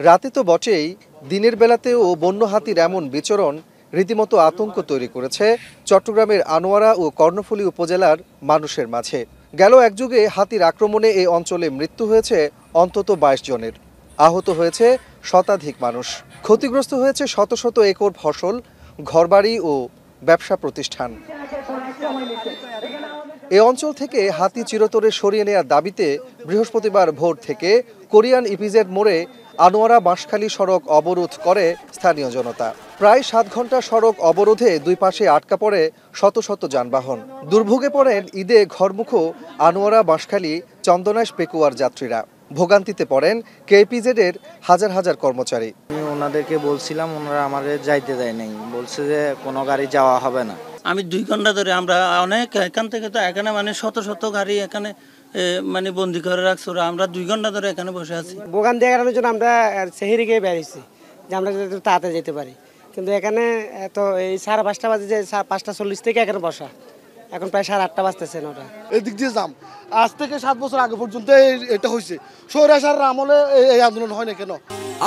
রাতে তো বটেই, দিনের বেলাতেও বন্য হাতির এমন বিচরণ রীতিমতো আতঙ্ক তৈরি করেছে চট্টগ্রামের আনোয়ারা ও কর্ণফুলী উপজেলার মানুষের মাঝে। গেল এক যুগে হাতির আক্রমণে এই অঞ্চলে মৃত্যু হয়েছে অন্তত 22 জনের, আহত হয়েছে শতাধিক মানুষ, ক্ষতিগ্রস্ত হয়েছে শত শত একর ফসল, ঘরবাড়ি ও ব্যবসা প্রতিষ্ঠান। এ অঞ্চল থেকে হাতি চিরতরে সরিয়ে নেওয়ার দাবিতে বৃহস্পতিবার ভোর থেকে কোরিয়ান ইপিজেড মোড়ে আনোয়ারা বাঁশখালী সড়ক অবরোধ করে স্থানীয় জনতা। প্রায় 7 ঘন্টা সড়ক অবরোধে দুই পাশে আটকা পড়ে শত শত যানবাহন। দুর্ভোগে পড়েন ঈদে ঘরমুখো আনোয়ারা বাঁশখালী চন্দনাইশ পেকুয়ার যাত্রীরা। ভোগান্তিতে পড়েন কেপিজেড এর হাজার হাজার কর্মচারী। আমি ওনাদেরকে বলছিলাম, ওনারা আমাদের যাইতে দেয় নাই, বলছে যে কোনো গাড়ি যাওয়া হবে না। আমি 2 ঘন্টা ধরে আমরা অনেক এখান থেকে তো এখানে মানে শত শত গাড়ি এখানে মানে বন্দি করে রাখছে ওরা। আমরা 2 ঘন্টা ধরে এখানে বসে আছি। ভোগান্তি এড়ানোর জন্য আমরা শহরে গিয়ে বেরিয়েছি যে আমরা তাড়াতাড়ি যেতে পারি, কিন্তু এখানে তো এই 5:30 বাজে, যে 5:40 থেকে এখানে বসা, এখন প্রায় 8:30 বাজতেছে ওটা। এদিক দিয়ে যাম আজ থেকে 7 বছর আগে পর্যন্ত এটা হয়েছে। স্বৈরাচারের আমলে এই আন্দোলন হয় না কেন?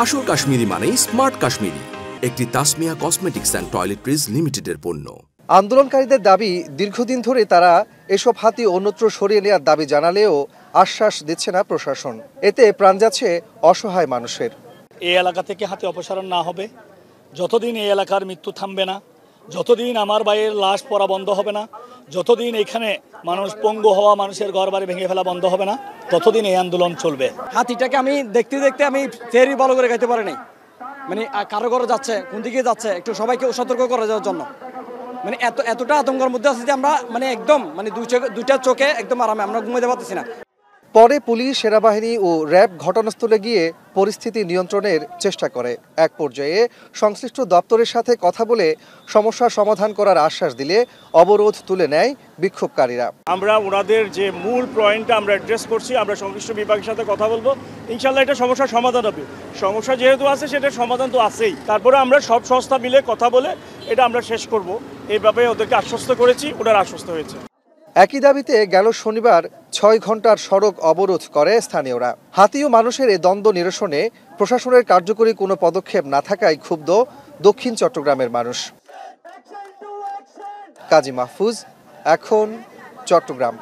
আসল কাশ্মীরি মানেই স্মার্ট কাশ্মীরি, একটি তাসমিয়া কসমেটিক্স অ্যান্ড টয়লেট্রিজ লিমিটেডের পণ্য। আন্দোলনকারীদের দাবি, দীর্ঘদিন ধরে তারা এসব হাতি অন্যত্র সরিয়ে নেওয়ার দাবি জানালেও আশ্বাস দিচ্ছে না প্রশাসন। এতে প্রাণ যাচ্ছে অসহায় মানুষের। এই এলাকা থেকে হাতি অপসারণ না হবে, যতদিন এই এলাকার মৃত্যু থামবে না, যতদিন আমার ভাইয়ের লাশ পড়া বন্ধ হবে না, যতদিন এখানে মানুষ পঙ্গু হওয়া, মানুষের ঘরবাড়ি ভেঙে ফেলা বন্ধ হবে না, ততদিন এই আন্দোলন চলবে। হাতিটাকে আমি দেখতে দেখতে আমি ফেরি ভালো করে গাইতে পারি নাই, মানে কারো ঘরে যাচ্ছে, কোন দিকে যাচ্ছে, একটু সবাইকে সতর্ক করে যাওয়ার জন্য। মানে এতটা আতঙ্কের মধ্যে আছে যে আমরা মানে একদম মানে দুইটা চোখে একদম আরামে আমরা ঘুমাইতে পারতেছি না। পরে পুলিশ, সেনাবাহিনী ও র্যাব ঘটনাস্থলে গিয়ে পরিস্থিতি নিয়ন্ত্রণের চেষ্টা করে। এক পর্যায়ে সংশ্লিষ্ট দপ্তরের সাথে কথা বলে সমস্যার সমাধান করার আশ্বাস দিলে অবরোধ তুলে নেয় বিক্ষোভকারীরা। আমরা ওনাদের যে মূল পয়েন্টটা আমরা অ্যাড্রেস করছি, আমরা সংশ্লিষ্ট বিভাগের সাথে কথা বলবো, ইনশাল্লাহ এটা সমস্যার সমাধান হবে। সমস্যা যেহেতু আছে সেটার সমাধান তো আছেই, তারপরে আমরা সব সংস্থা মিলে কথা বলে এটা আমরা শেষ করব, এই ব্যাপারে ওদেরকে আশ্বস্ত করেছি, ওনারা আশ্বস্ত হয়েছে। একই দাবিতে গেল শনিবার 6 ঘন্টার সড়ক অবরোধ করে স্থানীয়রা। হাতি ও মানুষের এই দ্বন্দ্ব নিরসনে প্রশাসনের কার্যকরী কোনো পদক্ষেপ না থাকায় ক্ষুব্ধ দক্ষিণ চট্টগ্রামের মানুষ। কাজী মাহফুজ, এখন, চট্টগ্রাম।